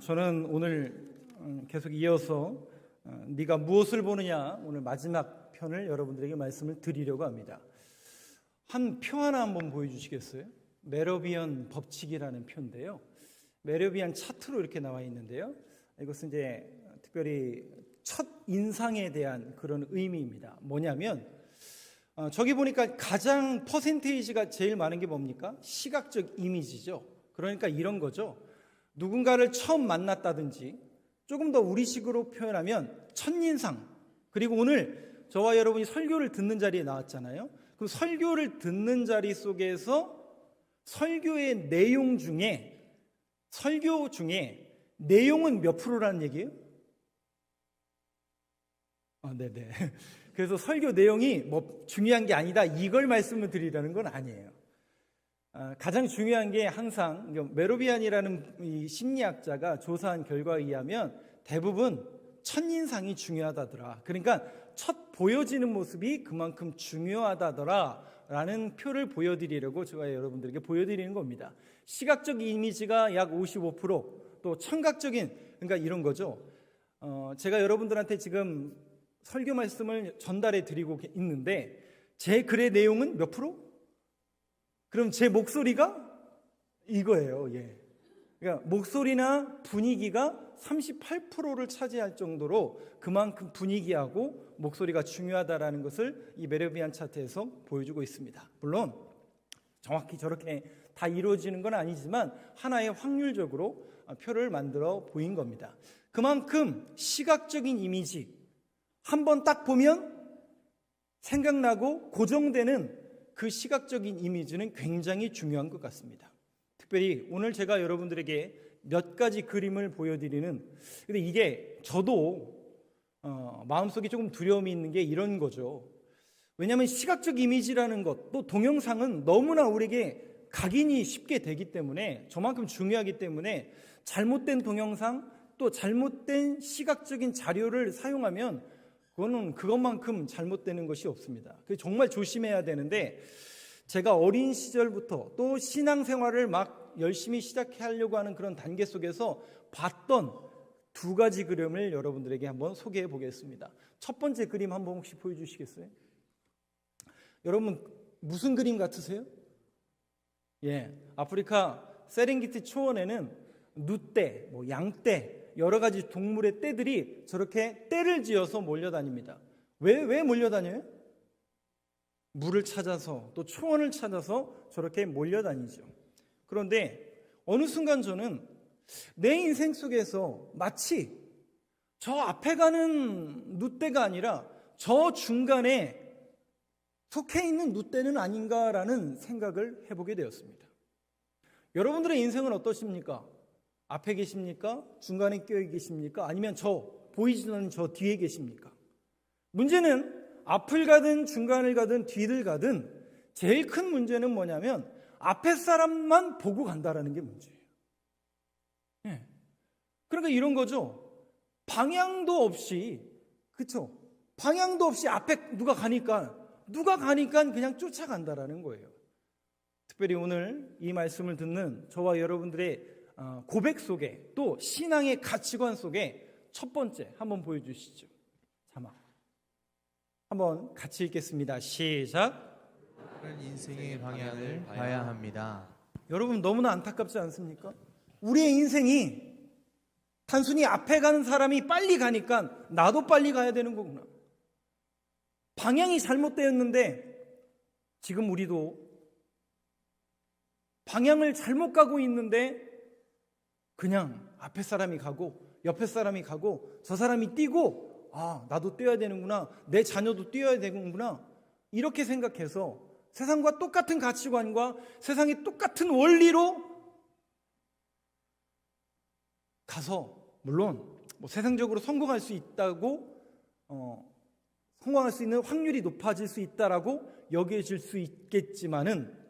저는 오늘 계속 이어서 네가 무엇을 보느냐 오늘 마지막 편을 여러분들에게 말씀을 드리려고 합니다. 한 표 하나 한번 보여주시겠어요? 메러비안 법칙이라는 표인데요. 메러비안 차트로 이렇게 나와 있는데요. 이것은 이제 특별히 첫 인상에 대한 그런 의미입니다. 뭐냐면 저기 보니까 가장 퍼센테이지가 제일 많은 게 뭡니까? 시각적 이미지죠. 그러니까 이런 거죠. 누군가를 처음 만났다든지 조금 더 우리식으로 표현하면 첫인상, 그리고 오늘 저와 여러분이 설교를 듣는 자리에 나왔잖아요. 그 설교를 듣는 자리 속에서 설교의 내용 중에 설교 중에 내용은 몇 프로라는 얘기예요? 네네. 그래서 설교 내용이 뭐 중요한 게 아니다 이걸 말씀을 드리려는 건 아니에요. 가장 중요한 게 항상 메로비안이라는 이 심리학자가 조사한 결과에 의하면 대부분 첫인상이 중요하다더라. 그러니까 첫 보여지는 모습이 그만큼 중요하다더라 라는 표를 보여드리려고 제가 여러분들에게 보여드리는 겁니다. 시각적 이미지가 약 55%, 또 청각적인, 그러니까 이런 거죠. 제가 여러분들한테 지금 설교 말씀을 전달해 드리고 있는데 제 글의 내용은 몇 프로? 그럼 제 목소리가 이거예요. 그러니까 목소리나 분위기가 38%를 차지할 정도로 그만큼 분위기하고 목소리가 중요하다라는 것을 이 메러비안 차트에서 보여주고 있습니다. 물론 정확히 저렇게 다 이루어지는 건 아니지만 하나의 확률적으로 표를 만들어 보인 겁니다. 그만큼 시각적인 이미지 한번 딱 보면 생각나고 고정되는 그 시각적인 이미지는 굉장히 중요한 것 같습니다. 특별히 오늘 제가 여러분들에게 몇 가지 그림을 보여드리는, 근데 이게 저도 마음속에 조금 두려움이 있는 게 이런 거죠. 왜냐하면 시각적 이미지라는 것, 또 동영상은 너무나 우리에게 각인이 쉽게 되기 때문에, 저만큼 중요하기 때문에 잘못된 동영상 또 잘못된 시각적인 자료를 사용하면 그거는 그것만큼 잘못되는 것이 없습니다. 그래서 정말 조심해야 되는데, 제가 어린 시절부터 또 신앙생활을 막 열심히 시작하려고 하는 그런 단계 속에서 봤던 두 가지 그림을 여러분들에게 한번 소개해 보겠습니다. 첫 번째 그림 한번 혹시 보여주시겠어요? 여러분 무슨 그림 같으세요? 아프리카 세렝게티 초원에는 누떼, 양떼, 여러 가지 동물의 떼들이 저렇게 떼를 지어서 몰려다닙니다. 왜 몰려다녀요? 물을 찾아서, 또 초원을 찾아서 저렇게 몰려다니죠. 그런데 어느 순간 저는 내 인생 속에서 마치 저 앞에 가는 누떼가 아니라 저 중간에 속해 있는 누떼는 아닌가라는 생각을 해보게 되었습니다. 여러분들의 인생은 어떠십니까? 앞에 계십니까? 중간에 껴 계십니까? 아니면 저 보이지도 않는 저 뒤에 계십니까? 문제는 앞을 가든 중간을 가든 뒤를 가든 제일 큰 문제는 뭐냐면 앞에 사람만 보고 간다라는 게 문제예요. 그러니까 이런 거죠. 방향도 없이, 그렇죠? 방향도 없이 앞에 누가 가니까 그냥 쫓아간다라는 거예요. 특별히 오늘 이 말씀을 듣는 저와 여러분들의 고백 속에, 또 신앙의 가치관 속에 첫 번째 한번 보여주시죠. 자막 한번 같이 읽겠습니다. 시작. 인생의 방향을 봐야 합니다. 여러분 너무나 안타깝지 않습니까? 우리의 인생이 단순히 앞에 가는 사람이 빨리 가니까 나도 빨리 가야 되는 거구나. 방향이 잘못되었는데 지금 우리도 방향을 잘못 가고 있는데 그냥 앞에 사람이 가고 옆에 사람이 가고 저 사람이 뛰고 나도 뛰어야 되는구나, 내 자녀도 뛰어야 되는구나, 이렇게 생각해서 세상과 똑같은 가치관과 세상의 똑같은 원리로 가서, 물론 세상적으로 성공할 수 있다고 성공할 수 있는 확률이 높아질 수 있다라고 여겨질 수 있겠지만은,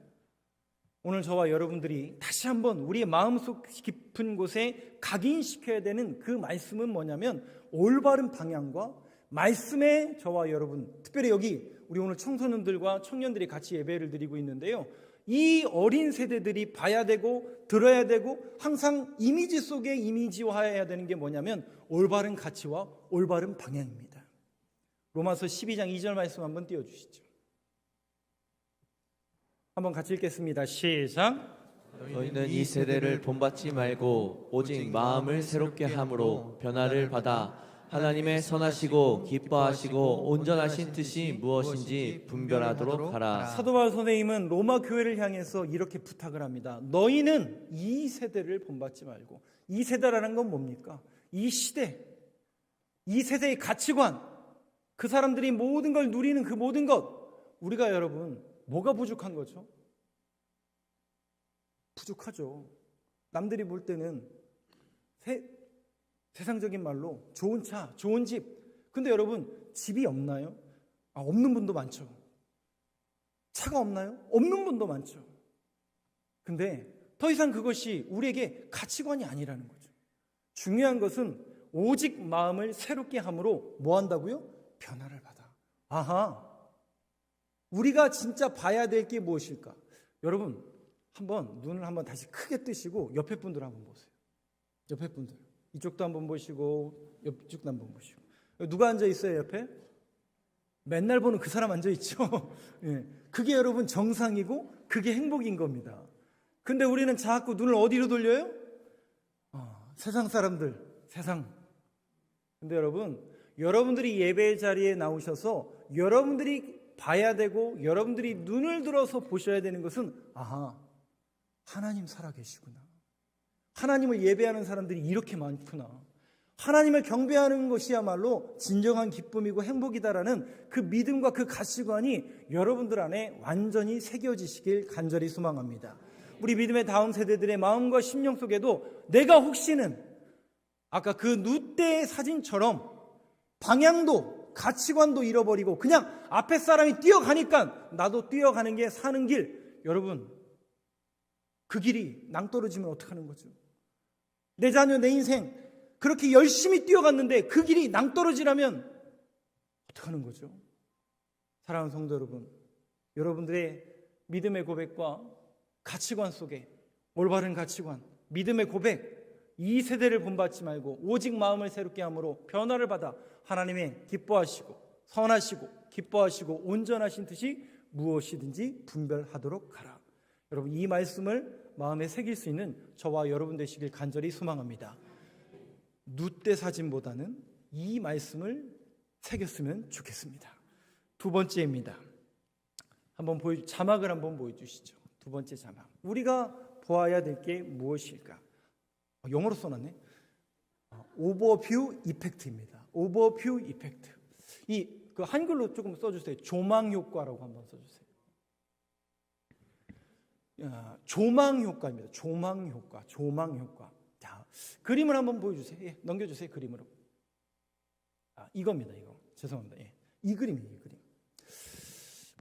오늘 저와 여러분들이 다시 한번 우리의 마음속 깊은 곳에 각인시켜야 되는 그 말씀은 뭐냐면 올바른 방향과 말씀에 저와 여러분, 특별히 여기 우리 오늘 청소년들과 청년들이 같이 예배를 드리고 있는데요, 이 어린 세대들이 봐야 되고 들어야 되고 항상 이미지 속에 이미지화해야 되는 게 뭐냐면 올바른 가치와 올바른 방향입니다. 로마서 12장 2절 말씀 한번 띄워주시죠. 한번 같이 읽겠습니다. 시작. 너희는 이 세대를 본받지 말고 오직 마음을 새롭게 함으로 변화를 받아 하나님의 선하시고 기뻐하시고 온전하신 뜻이 무엇인지 분별하도록 하라. 사도 바울 선생님은 로마 교회를 향해서 이렇게 부탁을 합니다. 너희는 이 세대를 본받지 말고, 이 세대라는 건 뭡니까? 이 시대, 이 세대의 가치관, 그 사람들이 모든 걸 누리는 그 모든 것, 우리가 여러분 뭐가 부족한 거죠? 부족하죠. 남들이 볼 때는 세상적인 말로 좋은 차, 좋은 집. 근데 여러분 집이 없나요? 없는 분도 많죠. 차가 없나요? 없는 분도 많죠. 근데 더 이상 그것이 우리에게 가치관이 아니라는 거죠. 중요한 것은 오직 마음을 새롭게 함으로 뭐 한다고요? 변화를 받아. 아하, 우리가 진짜 봐야 될 게 무엇일까? 여러분 한번 눈을 한번 다시 크게 뜨시고 옆에 분들 한번 보세요. 옆에 분들 이쪽도 한번 보시고 옆쪽도 한번 보시고. 누가 앉아 있어요 옆에? 맨날 보는 그 사람 앉아 있죠. 예, 그게 여러분 정상이고 그게 행복인 겁니다. 근데 우리는 자꾸 눈을 어디로 돌려요? 세상 사람들, 세상. 근데 여러분, 여러분들이 예배 자리에 나오셔서 여러분들이 봐야 되고 여러분들이 눈을 들어서 보셔야 되는 것은 아하, 하나님 살아계시구나. 하나님을 예배하는 사람들이 이렇게 많구나. 하나님을 경배하는 것이야말로 진정한 기쁨이고 행복이다라는 그 믿음과 그 가치관이 여러분들 안에 완전히 새겨지시길 간절히 소망합니다. 우리 믿음의 다음 세대들의 마음과 심령 속에도 내가 혹시는 아까 그 누때의 사진처럼 방향도 가치관도 잃어버리고 그냥 앞에 사람이 뛰어가니까 나도 뛰어가는 게 사는 길. 여러분 그 길이 낭떠러지면 어떡하는 거죠? 내 자녀, 내 인생 그렇게 열심히 뛰어갔는데 그 길이 낭떠러지라면 어떡하는 거죠? 사랑하는 성도 여러분, 여러분들의 믿음의 고백과 가치관 속에 올바른 가치관, 믿음의 고백, 이 세대를 본받지 말고 오직 마음을 새롭게 함으로 변화를 받아 하나님의 기뻐하시고 선하시고 기뻐하시고 온전하신 뜻이 무엇이든지 분별하도록 하라. 여러분 이 말씀을 마음에 새길 수 있는 저와 여러분 되시길 간절히 소망합니다. 누때 사진보다는 이 말씀을 새겼으면 좋겠습니다. 두 번째입니다. 자막을 한번 보여주시죠. 두 번째 자막. 우리가 보아야 될 게 무엇일까? 영어로 써놨네. 오버뷰 이펙트입니다. 오버뷰 이펙트. 그 한글로 조금 써주세요. 조망 효과라고 한번 써주세요. 조망 효과입니다. 조망 효과, 조망 효과. 자, 그림을 한번 보여주세요. 예, 넘겨주세요. 그림으로. 이겁니다. 이거. 죄송합니다. 예, 이 그림이에요. 이 그림.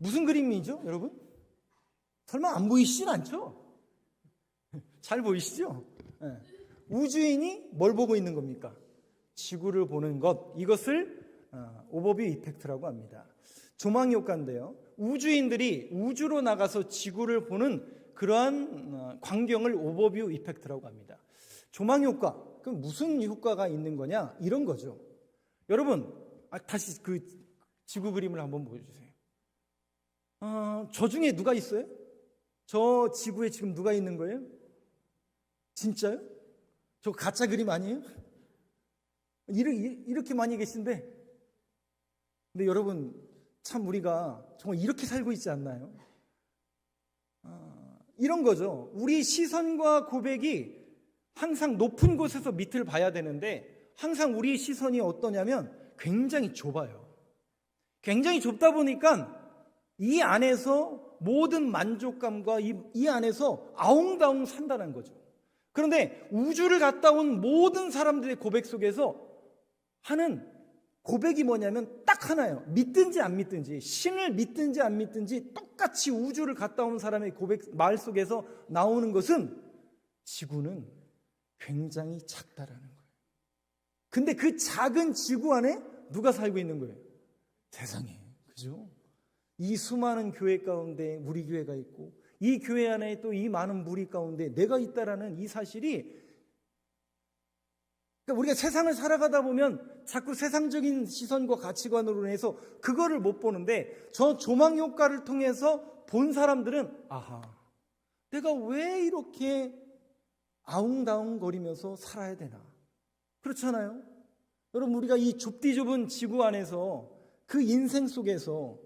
무슨 그림이죠, 여러분? 설마 안 보이시진 않죠? 잘 보이시죠? 예. 우주인이 뭘 보고 있는 겁니까? 지구를 보는 것. 이것을 오버뷰 이펙트라고 합니다. 조망 효과인데요. 우주인들이 우주로 나가서 지구를 보는 그러한 광경을 오버뷰 이펙트라고 합니다. 조망 효과, 그럼 무슨 효과가 있는 거냐? 이런 거죠. 여러분, 다시 그 지구 그림을 한번 보여주세요. 저 중에 누가 있어요? 저 지구에 지금 누가 있는 거예요? 진짜요? 저 가짜 그림 아니에요? 이렇게 많이 계신데, 근데 여러분, 참 우리가 정말 이렇게 살고 있지 않나요? 이런 거죠. 우리 시선과 고백이 항상 높은 곳에서 밑을 봐야 되는데 항상 우리 시선이 어떠냐면 굉장히 좁아요. 굉장히 좁다 보니까 이 안에서 모든 만족감과 이 안에서 아웅다웅 산다는 거죠. 그런데 우주를 갔다 온 모든 사람들의 고백 속에서 하는 고백이 뭐냐면 딱 하나예요. 믿든지 안 믿든지, 신을 믿든지 안 믿든지 똑같이 우주를 갔다 온 사람의 고백 말 속에서 나오는 것은 지구는 굉장히 작다라는 거예요. 근데 그 작은 지구 안에 누가 살고 있는 거예요? 세상에. 그죠? 이 수많은 교회 가운데 우리 교회가 있고 이 교회 안에 또 이 많은 무리 가운데 내가 있다라는 이 사실이, 그러니까 우리가 세상을 살아가다 보면 자꾸 세상적인 시선과 가치관으로 인해서 그거를 못 보는데, 저 조망 효과를 통해서 본 사람들은 아하, 내가 왜 이렇게 아웅다웅거리면서 살아야 되나? 그렇잖아요. 여러분, 우리가 이 좁디 좁은 지구 안에서 그 인생 속에서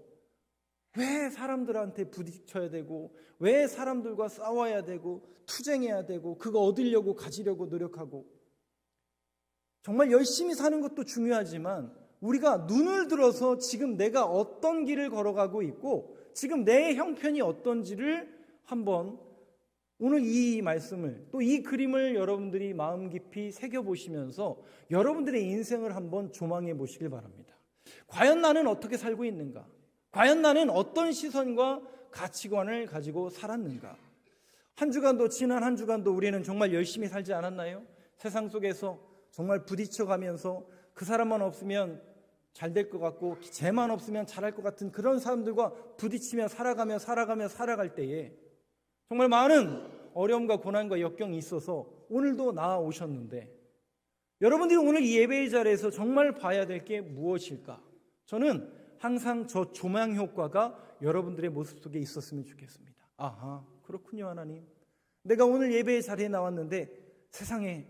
왜 사람들한테 부딪혀야 되고, 왜 사람들과 싸워야 되고, 투쟁해야 되고, 그거 얻으려고 가지려고 노력하고, 정말 열심히 사는 것도 중요하지만 우리가 눈을 들어서 지금 내가 어떤 길을 걸어가고 있고 지금 내 형편이 어떤지를 한번, 오늘 이 말씀을, 또 이 그림을 여러분들이 마음 깊이 새겨보시면서 여러분들의 인생을 한번 조망해 보시길 바랍니다. 과연 나는 어떻게 살고 있는가? 과연 나는 어떤 시선과 가치관을 가지고 살았는가? 지난 한 주간도 우리는 정말 열심히 살지 않았나요? 세상 속에서 정말 부딪혀가면서 그 사람만 없으면 잘 될 것 같고 쟤만 없으면 잘할 것 같은 그런 사람들과 부딪히며 살아갈 때에 정말 많은 어려움과 고난과 역경이 있어서 오늘도 나아오셨는데, 여러분들이 오늘 이 예배의 자리에서 정말 봐야 될 게 무엇일까? 저는 항상 저 조망 효과가 여러분들의 모습 속에 있었으면 좋겠습니다. 아하, 그렇군요 하나님. 내가 오늘 예배의 자리에 나왔는데 세상에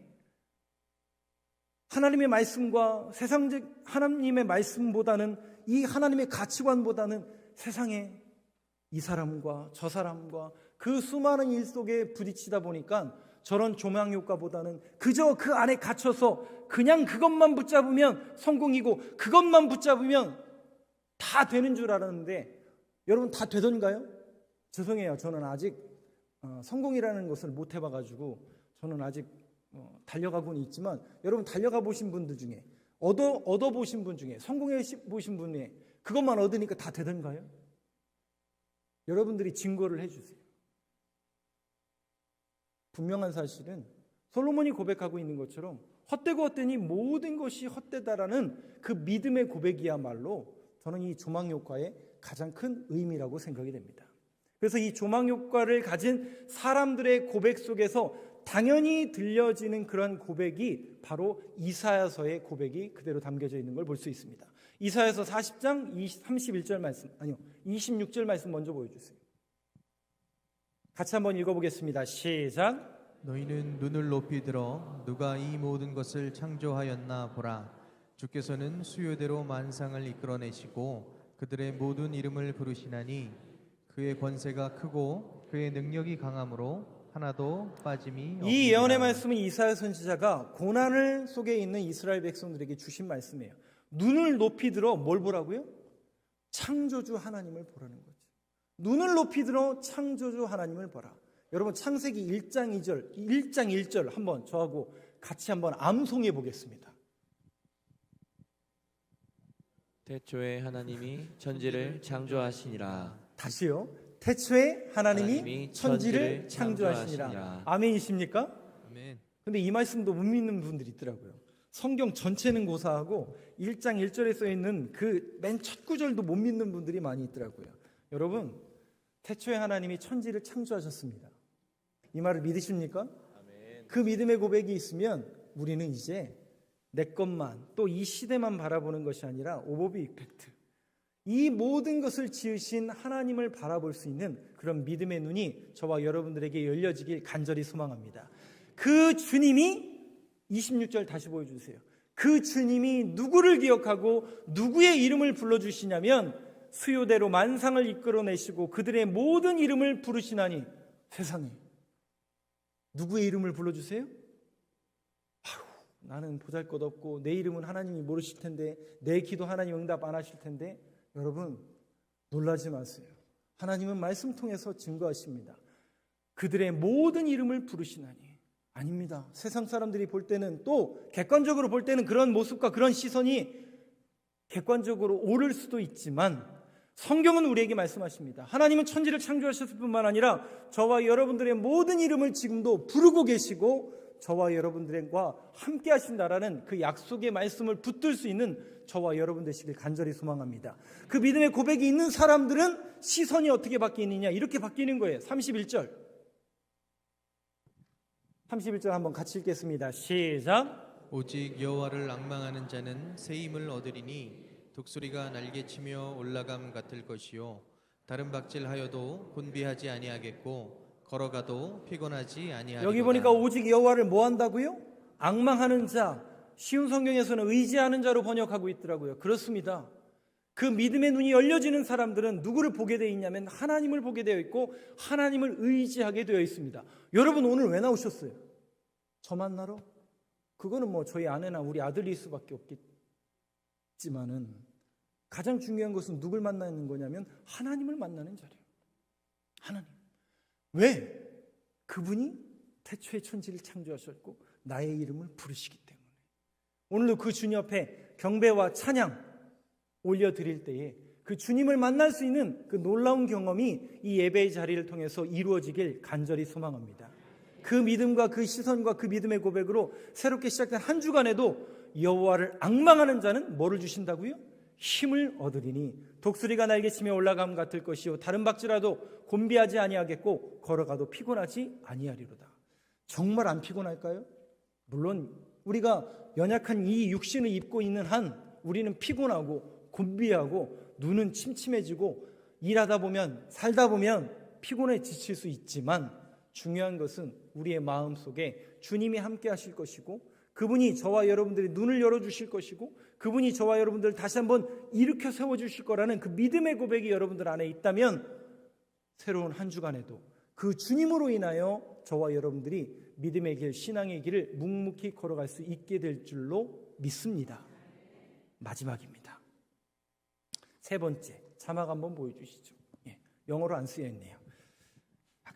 하나님의 말씀과 세상적 하나님의 말씀보다는, 이 하나님의 가치관보다는 세상에 이 사람과 저 사람과 그 수많은 일 속에 부딪히다 보니까 저런 조망 효과보다는 그저 그 안에 갇혀서 그냥 그것만 붙잡으면 성공이고 그것만 붙잡으면 다 되는 줄 알았는데, 여러분 다 되던가요? 죄송해요. 저는 아직 성공이라는 것을 못 해봐가지고 저는 아직 달려가고는 있지만, 여러분 달려가 보신 분들 중에, 얻어보신 분 중에, 성공해 보신 분 중에 그것만 얻으니까 다 되던가요? 여러분들이 증거를 해주세요. 분명한 사실은 솔로몬이 고백하고 있는 것처럼 헛되고 헛되니 모든 것이 헛되다라는 그 믿음의 고백이야말로 저는 이 조망 효과의 가장 큰 의미라고 생각이 됩니다. 그래서 이 조망 효과를 가진 사람들의 고백 속에서 당연히 들려지는 그런 고백이 바로 이사야서의 고백이 그대로 담겨져 있는 걸 볼 수 있습니다. 이사야서 40장 31절 말씀, 26절 말씀 먼저 보여주세요. 같이 한번 읽어보겠습니다. 시작. 너희는 눈을 높이 들어 누가 이 모든 것을 창조하였나 보라. 주께서는 수요대로 만상을 이끌어내시고 그들의 모든 이름을 부르시나니 그의 권세가 크고 그의 능력이 강함으로 하나도 빠짐이 없습니다. 이 예언의 말씀은 이사야 선지자가 고난을 속에 있는 이스라엘 백성들에게 주신 말씀이에요. 눈을 높이 들어 뭘 보라고요? 창조주 하나님을 보라는 거죠. 눈을 높이 들어 창조주 하나님을 보라. 여러분 창세기 1장 1절 한번 저하고 같이 한번 암송해 보겠습니다. 태초에 하나님이 천지를 창조하시니라. 다시요. 태초에 하나님이 천지를 창조하시니라. 아멘이십니까? 아멘. 근데 이 말씀도 못 믿는 분들이 있더라고요. 성경 전체는 고사하고 1장 1절에 써 있는 그 맨 첫 구절도 못 믿는 분들이 많이 있더라고요. 여러분, 태초에 하나님이 천지를 창조하셨습니다. 이 말을 믿으십니까? 아멘. 그 믿음의 고백이 있으면 우리는 이제 내 것만, 또 이 시대만 바라보는 것이 아니라 오버비 이펙트, 이 모든 것을 지으신 하나님을 바라볼 수 있는 그런 믿음의 눈이 저와 여러분들에게 열려지길 간절히 소망합니다. 그 주님이, 26절 다시 보여주세요. 그 주님이 누구를 기억하고 누구의 이름을 불러주시냐면 수요대로 만상을 이끌어내시고 그들의 모든 이름을 부르시나니. 세상에 누구의 이름을 불러주세요? 나는 보잘것없고 내 이름은 하나님이 모르실 텐데, 내 기도 하나님 응답 안 하실 텐데. 여러분 놀라지 마세요. 하나님은 말씀 통해서 증거하십니다. 그들의 모든 이름을 부르시나니. 아닙니다. 세상 사람들이 볼 때는, 또 객관적으로 볼 때는 그런 모습과 그런 시선이 객관적으로 옳을 수도 있지만 성경은 우리에게 말씀하십니다. 하나님은 천지를 창조하셨을 뿐만 아니라 저와 여러분들의 모든 이름을 지금도 부르고 계시고 저와 여러분들과 함께 하신다라는 그 약속의 말씀을 붙들 수 있는 저와 여러분 되시길 간절히 소망합니다. 그 믿음의 고백이 있는 사람들은 시선이 어떻게 바뀌느냐? 이렇게 바뀌는 거예요. 31절 한번 같이 읽겠습니다. 시작. 오직 여호와를 앙망하는 자는 새 힘을 얻으리니 독수리가 날개치며 올라감 같을 것이요 다른 박질하여도 곤비하지 아니하겠고 걸어가도 피곤하지 아니하리로다. 여기 보니까 오직 여호와를 뭐 한다고요? 앙망하는 자. 쉬운 성경에서는 의지하는 자로 번역하고 있더라고요. 그렇습니다. 그 믿음의 눈이 열려지는 사람들은 누구를 보게 되어 있냐면 하나님을 보게 되어 있고 하나님을 의지하게 되어 있습니다. 여러분 오늘 왜 나오셨어요? 저 만나러? 그거는 뭐 저희 아내나 우리 아들일 수밖에 없겠지만은 가장 중요한 것은 누굴 만나는 거냐면 하나님을 만나는 자리예요. 하나님. 왜? 그분이 태초에 천지를 창조하셨고 나의 이름을 부르시기 때문에. 오늘도 그 주님 앞에 경배와 찬양 올려드릴 때에 그 주님을 만날 수 있는 그 놀라운 경험이 이 예배의 자리를 통해서 이루어지길 간절히 소망합니다. 그 믿음과 그 시선과 그 믿음의 고백으로 새롭게 시작된 한 주간에도 여호와를 앙망하는 자는 뭐를 주신다고요? 힘을 얻으리니 독수리가 날개치며 올라감 같을 것이요 다른 박질라도 곤비하지 아니하겠고 걸어가도 피곤하지 아니하리로다. 정말 안 피곤할까요? 물론 우리가 연약한 이 육신을 입고 있는 한 우리는 피곤하고 곤비하고 눈은 침침해지고 일하다 보면 살다 보면 피곤해 지칠 수 있지만 중요한 것은 우리의 마음속에 주님이 함께 하실 것이고 그분이 저와 여러분들의 눈을 열어주실 것이고 그분이 저와 여러분들을 다시 한번 일으켜 세워주실 거라는 그 믿음의 고백이 여러분들 안에 있다면 새로운 한 주간에도 그 주님으로 인하여 저와 여러분들이 믿음의 길, 신앙의 길을 묵묵히 걸어갈 수 있게 될 줄로 믿습니다. 마지막입니다. 세 번째, 자막 한번 보여주시죠. 영어로 안 쓰여 있네요.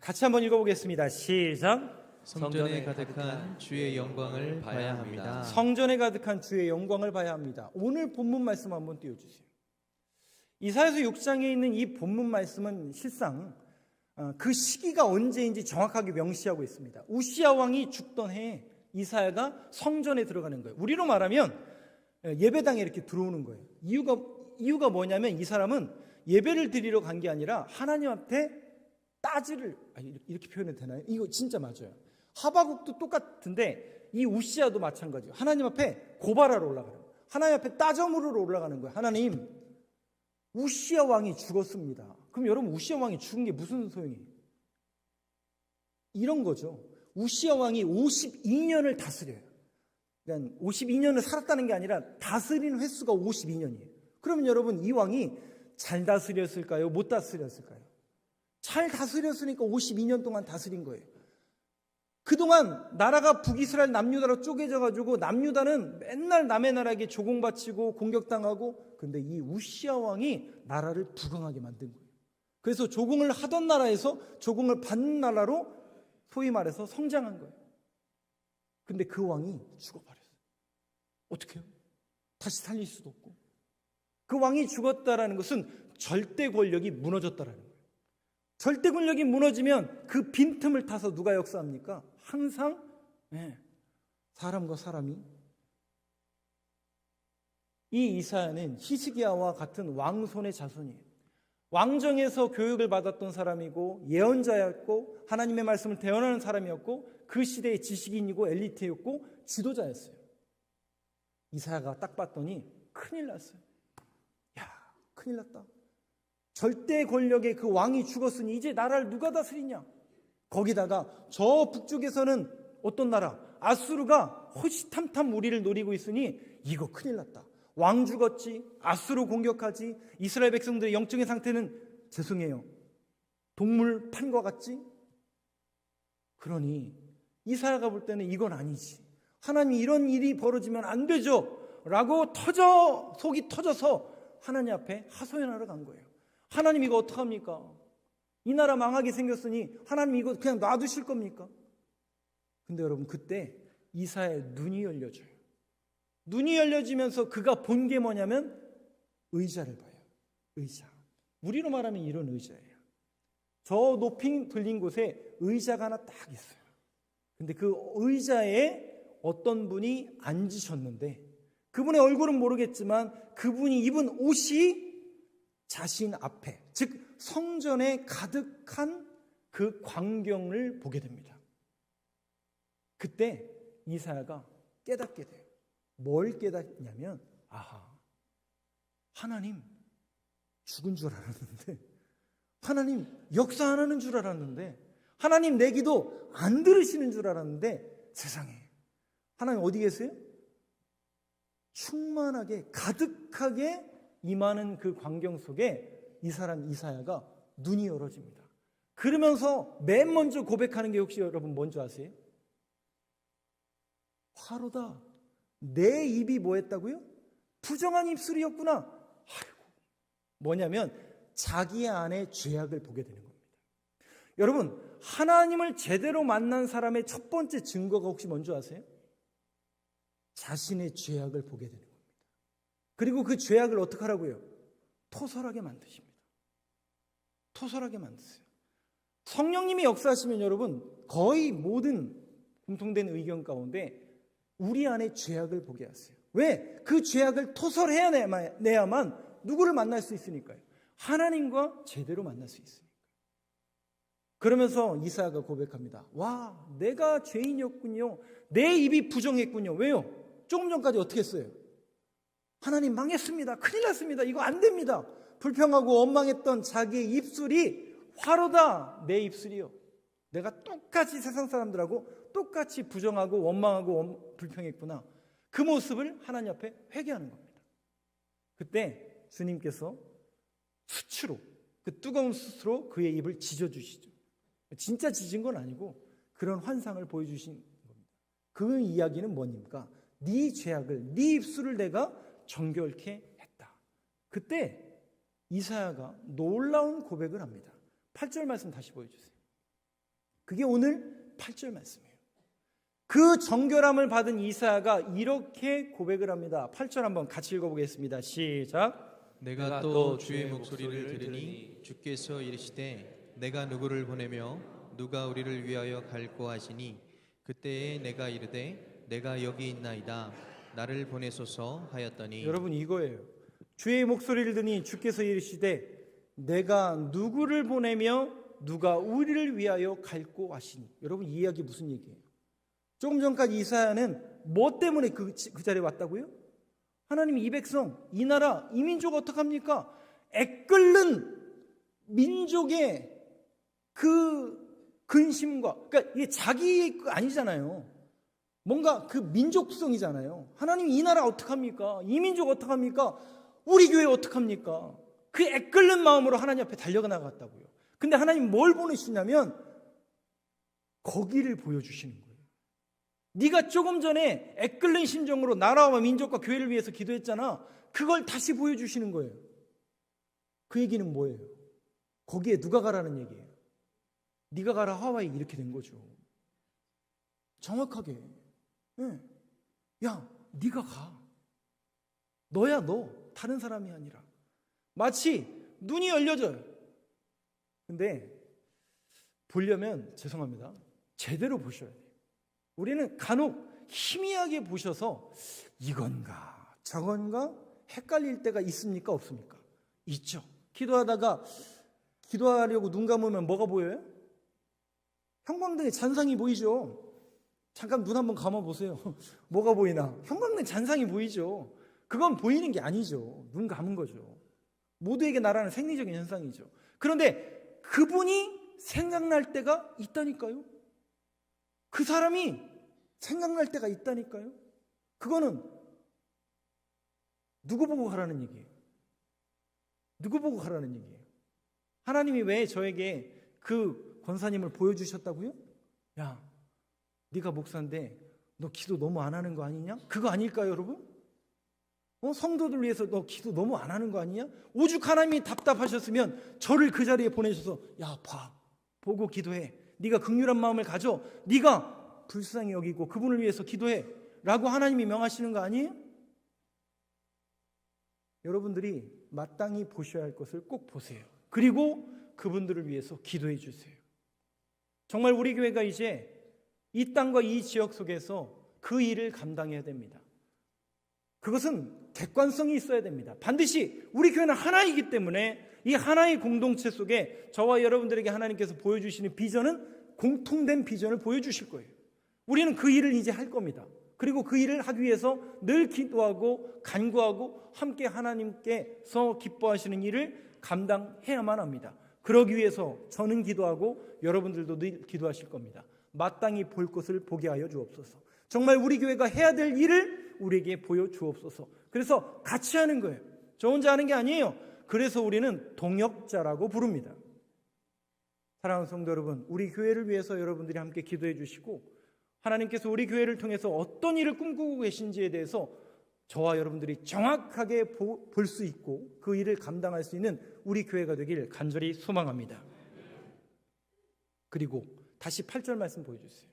같이 한번 읽어보겠습니다. 시작. 성전에 가득한 주의 영광을 봐야 합니다. 성전에 가득한 주의 영광을 봐야 합니다. 오늘 본문 말씀 한번 띄워주세요. 이사야서 6장에 있는 이 본문 말씀은 실상 그 시기가 언제인지 정확하게 명시하고 있습니다. 우시야 왕이 죽던 해에 이사야가 성전에 들어가는 거예요. 우리로 말하면 예배당에 이렇게 들어오는 거예요. 이유가 뭐냐면 이 사람은 예배를 드리러 간 게 아니라 하나님 앞에 따지를 이렇게 표현해도 되나요? 이거 진짜 맞아요. 하바국도 똑같은데 이 우시야도 마찬가지예요. 하나님 앞에 고발하러 올라가는 거예요. 하나님 앞에 따져 물으러 올라가는 거예요. 하나님, 우시야 왕이 죽었습니다. 그럼 여러분 우시야 왕이 죽은 게 무슨 소용이에요? 이런 거죠. 우시야 왕이 52년을 다스려요. 그러니까 52년을 살았다는 게 아니라 다스리는 횟수가 52년이에요. 그러면 여러분 이 왕이 잘 다스렸을까요? 못 다스렸을까요? 잘 다스렸으니까 52년 동안 다스린 거예요. 그동안 나라가 북이스라엘 남유다로 쪼개져 가지고 남유다는 맨날 남의 나라에게 조공바치고 공격당하고 근데 이 우시야 왕이 나라를 부강하게 만든 거예요. 그래서 조공을 하던 나라에서 조공을 받는 나라로 소위 말해서 성장한 거예요. 근데 그 왕이 죽어버렸어요. 어떻게 해요? 다시 살릴 수도 없고. 그 왕이 죽었다라는 것은 절대 권력이 무너졌다라는 거예요. 절대 권력이 무너지면 그 빈틈을 타서 누가 역사합니까? 항상 사람과 사람이. 이 이사야는 히스기야와 같은 왕손의 자손이에요. 왕정에서 교육을 받았던 사람이고 예언자였고 하나님의 말씀을 대언하는 사람이었고 그 시대의 지식인이고 엘리트였고 지도자였어요. 이사야가 딱 봤더니 큰일 났어요. 야, 큰일 났다. 절대 권력의 그 왕이 죽었으니 이제 나라를 누가 다스리냐? 거기다가 저 북쪽에서는 어떤 나라? 아수르가 호시탐탐 우리를 노리고 있으니 이거 큰일 났다. 왕 죽었지, 아수르 공격하지, 이스라엘 백성들의 영적인 상태는 죄송해요. 동물 판과 같지? 그러니 이사야가 볼 때는 이건 아니지. 하나님 이런 일이 벌어지면 안 되죠. 라고 속이 터져서 하나님 앞에 하소연하러 간 거예요. 하나님 이거 어떡합니까? 이 나라 망하게 생겼으니 하나님 이거 그냥 놔두실 겁니까? 근데 여러분 그때 이사야의 눈이 열려져요. 눈이 열려지면서 그가 본 게 뭐냐면 의자를 봐요. 의자. 우리로 말하면 이런 의자예요. 저 높이 들린 곳에 의자가 하나 딱 있어요. 근데 그 의자에 어떤 분이 앉으셨는데 그분의 얼굴은 모르겠지만 그분이 입은 옷이 자신 앞에, 즉 성전에 가득한 그 광경을 보게 됩니다. 그때 이사야가 깨닫게 돼요. 뭘 깨닫냐면, 아하, 하나님 죽은 줄 알았는데, 하나님 역사 안 하는 줄 알았는데, 하나님 내 기도 안 들으시는 줄 알았는데, 세상에 하나님 어디 계세요? 충만하게 가득하게 임하는 그 광경 속에 이 사람 이사야가 눈이 열어집니다. 그러면서 맨 먼저 고백하는 게 혹시 여러분 뭔지 아세요? 화로다. 내 입이 뭐 했다고요? 부정한 입술이었구나. 아이고, 뭐냐면 자기 안에 죄악을 보게 되는 겁니다. 여러분, 하나님을 제대로 만난 사람의 첫 번째 증거가 혹시 뭔지 아세요? 자신의 죄악을 보게 되는 겁니다. 그리고 그 죄악을 어떻게 하라고요? 토설하게 만드십니다. 토설하게 만드세요. 성령님이 역사하시면 여러분 거의 모든 공통된 의견 가운데 우리 안에 죄악을 보게 하세요. 왜? 그 죄악을 토설해내야만 누구를 만날 수 있으니까요. 하나님과 제대로 만날 수 있으니까. 그러면서 이사야가 고백합니다. 와, 내가 죄인이었군요. 내 입이 부정했군요. 왜요? 조금 전까지 어떻게 했어요? 하나님 망했습니다. 큰일 났습니다. 이거 안 됩니다. 불평하고 원망했던 자기의 입술이 화로다. 내 입술이요. 내가 똑같이 세상 사람들하고 똑같이 부정하고 원망하고 불평했구나. 그 모습을 하나님 앞에 회개하는 겁니다. 그때 주님께서 수치로, 그 뜨거운 숯으로 그의 입을 지져주시죠. 진짜 지진 건 아니고 그런 환상을 보여주신 겁니다. 그 이야기는 뭐입니까? 네 죄악을, 네 입술을 내가 정결케 했다. 그때 이사야가 놀라운 고백을 합니다. 8절 말씀 다시 보여주세요. 그게 오늘 8절 말씀이에요. 그 정결함을 받은 이사야가 이렇게 고백을 합니다. 8절 한번 같이 읽어보겠습니다. 시작. 내가 또 주의 목소리를 들으니 주께서 이르시되 내가 누구를 보내며 누가 우리를 위하여 갈고 하시니 그때에 내가 이르되 내가 여기 있나이다 나를 보내소서 하였더니. 여러분 이거예요. 주의 목소리를 듣니 주께서 이르시되 내가 누구를 보내며 누가 우리를 위하여 갈고 하시니. 여러분 이 이야기 무슨 얘기예요? 조금 전까지 이사야는 뭐 때문에 그 자리에 왔다고요? 하나님이 이 백성, 이 나라, 이 민족 어떡합니까? 애끓는 민족의 그 근심과, 그러니까 이게 자기 아니잖아요. 뭔가 그 민족성이잖아요. 하나님 이 나라 어떡합니까? 이 민족 어떡합니까? 우리 교회 어떡합니까? 그 애끓는 마음으로 하나님 앞에 달려가 나갔다고요. 근데 하나님 뭘 보내시냐면 거기를 보여주시는 거예요. 네가 조금 전에 애끓는 심정으로 나라와 민족과 교회를 위해서 기도했잖아. 그걸 다시 보여주시는 거예요. 그 얘기는 뭐예요? 거기에 누가 가라는 얘기예요? 네가 가라 하와이 이렇게 된 거죠. 정확하게. 네. 야, 네가 가. 너야 너. 다른 사람이 아니라. 마치 눈이 열려져요. 근데 보려면 죄송합니다. 제대로 보셔야 돼요. 우리는 간혹 희미하게 보셔서 이건가 저건가 헷갈릴 때가 있습니까? 없습니까? 있죠. 기도하다가 기도하려고 눈 감으면 뭐가 보여요? 형광등의 잔상이 보이죠. 잠깐 눈 한번 감아보세요. 뭐가 보이나? 형광등 잔상이 보이죠. 그건 보이는 게 아니죠. 눈 감은 거죠. 모두에게 나라는 생리적인 현상이죠. 그런데 그분이 생각날 때가 있다니까요. 그 사람이 생각날 때가 있다니까요. 그거는 누구 보고 가라는 얘기예요? 누구 보고 가라는 얘기예요? 하나님이 왜 저에게 그 권사님을 보여주셨다고요? 야, 네가 목사인데 너 기도 너무 안 하는 거 아니냐? 그거 아닐까요, 여러분? 성도들 위해서 너 기도 너무 안 하는 거 아니냐? 오죽 하나님이 답답하셨으면 저를 그 자리에 보내셔서 야, 봐. 보고 기도해. 네가 긍휼한 마음을 가져. 네가 불쌍히 여기고 그분을 위해서 기도해. 라고 하나님이 명하시는 거 아니에요? 여러분들이 마땅히 보셔야 할 것을 꼭 보세요. 그리고 그분들을 위해서 기도해 주세요. 정말 우리 교회가 이제 이 땅과 이 지역 속에서 그 일을 감당해야 됩니다. 그것은 객관성이 있어야 됩니다. 반드시 우리 교회는 하나이기 때문에 이 하나의 공동체 속에 저와 여러분들에게 하나님께서 보여주시는 비전은 공통된 비전을 보여주실 거예요. 우리는 그 일을 이제 할 겁니다. 그리고 그 일을 하기 위해서 늘 기도하고 간구하고 함께 하나님께서 기뻐하시는 일을 감당해야만 합니다. 그러기 위해서 저는 기도하고 여러분들도 늘 기도하실 겁니다. 마땅히 볼 것을 보게 하여 주옵소서. 정말 우리 교회가 해야 될 일을 우리에게 보여주옵소서. 그래서 같이 하는 거예요. 저 혼자 하는 게 아니에요. 그래서 우리는 동역자라고 부릅니다. 사랑하는 성도 여러분, 우리 교회를 위해서 여러분들이 함께 기도해 주시고 하나님께서 우리 교회를 통해서 어떤 일을 꿈꾸고 계신지에 대해서 저와 여러분들이 정확하게 볼 수 있고 그 일을 감당할 수 있는 우리 교회가 되길 간절히 소망합니다. 그리고 다시 8절 말씀 보여주세요.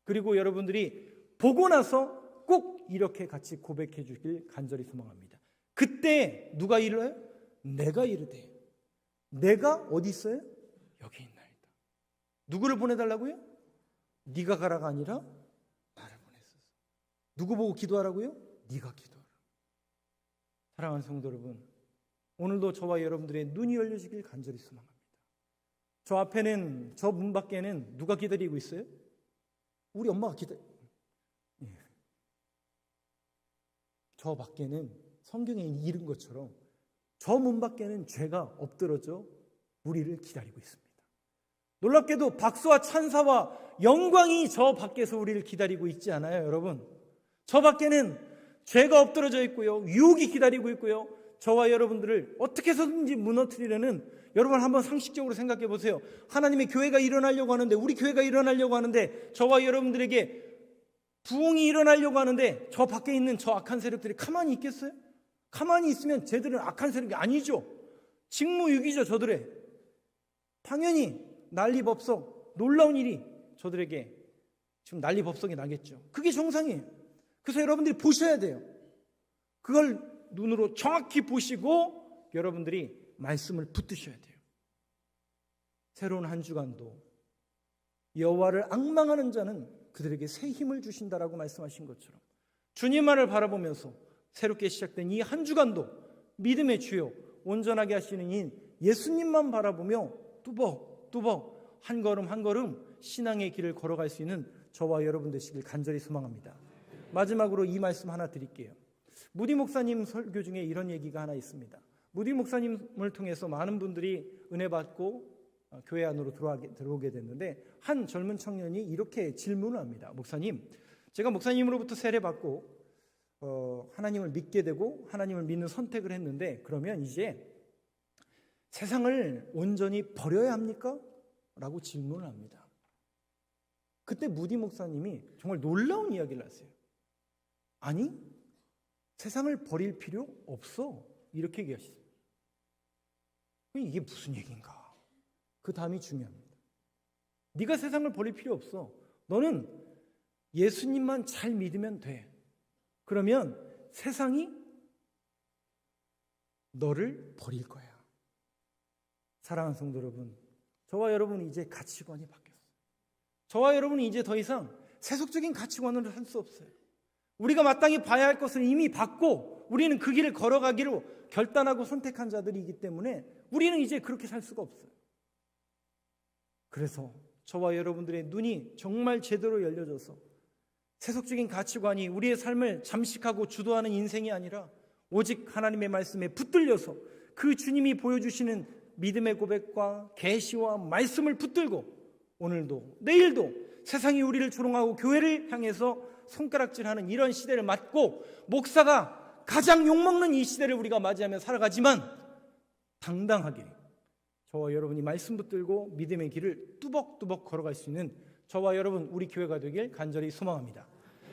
그리고 여러분들이 보고 나서 꼭 이렇게 같이 고백해 주길 간절히 소망합니다. 그때 누가 이르러요? 내가 이르되. 내가 어디 있어요? 여기 있나이다. 누구를 보내달라고요? 네가 가라가 아니라 나를 보냈소서. 누구 보고 기도하라고요? 네가 기도하라. 사랑하는 성도 여러분, 오늘도 저와 여러분들의 눈이 열려지길 간절히 소망합니다. 저 앞에는, 저 문 밖에는 누가 기다리고 있어요? 우리 엄마가 저 밖에는 성경에 이른 것처럼 저 문 밖에는 죄가 엎드러져 우리를 기다리고 있습니다. 놀랍게도 박수와 찬사와 영광이 저 밖에서 우리를 기다리고 있지 않아요, 여러분? 저 밖에는 죄가 엎드러져 있고요, 유혹이 기다리고 있고요, 저와 여러분들을 어떻게 해서든지 무너뜨리려는, 여러분 한번 상식적으로 생각해 보세요. 하나님의 교회가 일어나려고 하는데, 우리 교회가 일어나려고 하는데, 저와 여러분들에게 부흥이 일어나려고 하는데 저 밖에 있는 저 악한 세력들이 가만히 있겠어요? 가만히 있으면 쟤들은 악한 세력이 아니죠. 직무유기죠, 저들의. 당연히 난리법석, 놀라운 일이 저들에게 지금 난리법석이 나겠죠. 그게 정상이에요. 그래서 여러분들이 보셔야 돼요. 그걸 눈으로 정확히 보시고 여러분들이 말씀을 붙드셔야 돼요. 새로운 한 주간도 여호와를 앙망하는 자는 그들에게 새 힘을 주신다라고 말씀하신 것처럼 주님만을 바라보면서 새롭게 시작된 이 한 주간도 믿음의 주요 온전하게 하시는 인 예수님만 바라보며 뚜벅뚜벅 한 걸음 한 걸음 신앙의 길을 걸어갈 수 있는 저와 여러분 되시길 간절히 소망합니다. 마지막으로 이 말씀 하나 드릴게요. 무디 목사님 설교 중에 이런 얘기가 하나 있습니다. 무디 목사님을 통해서 많은 분들이 은혜 받고 교회 안으로 들어오게 됐는데 한 젊은 청년이 이렇게 질문을 합니다. 목사님, 제가 목사님으로부터 세례받고 하나님을 믿게 되고 하나님을 믿는 선택을 했는데 그러면 이제 세상을 온전히 버려야 합니까? 라고 질문을 합니다. 그때 무디 목사님이 정말 놀라운 이야기를 하세요. 아니, 세상을 버릴 필요 없어. 이렇게 얘기하셨습니다. 이게 무슨 얘기인가? 그 다음이 중요합니다. 네가 세상을 버릴 필요 없어. 너는 예수님만 잘 믿으면 돼. 그러면 세상이 너를 버릴 거야. 사랑하는 성도 여러분, 저와 여러분은 이제 가치관이 바뀌었어요. 저와 여러분은 이제 더 이상 세속적인 가치관으로 살 수 없어요. 우리가 마땅히 봐야 할 것을 이미 봤고 우리는 그 길을 걸어가기로 결단하고 선택한 자들이기 때문에 우리는 이제 그렇게 살 수가 없어요. 그래서 저와 여러분들의 눈이 정말 제대로 열려져서 세속적인 가치관이 우리의 삶을 잠식하고 주도하는 인생이 아니라 오직 하나님의 말씀에 붙들려서 그 주님이 보여주시는 믿음의 고백과 계시와 말씀을 붙들고 오늘도 내일도 세상이 우리를 조롱하고 교회를 향해서 손가락질하는 이런 시대를 맞고 목사가 가장 욕먹는 이 시대를 우리가 맞이하며 살아가지만 당당하게 저와 여러분이 말씀 붙들고 믿음의 길을 뚜벅뚜벅 걸어갈 수 있는 저와 여러분 우리 교회가 되길 간절히 소망합니다.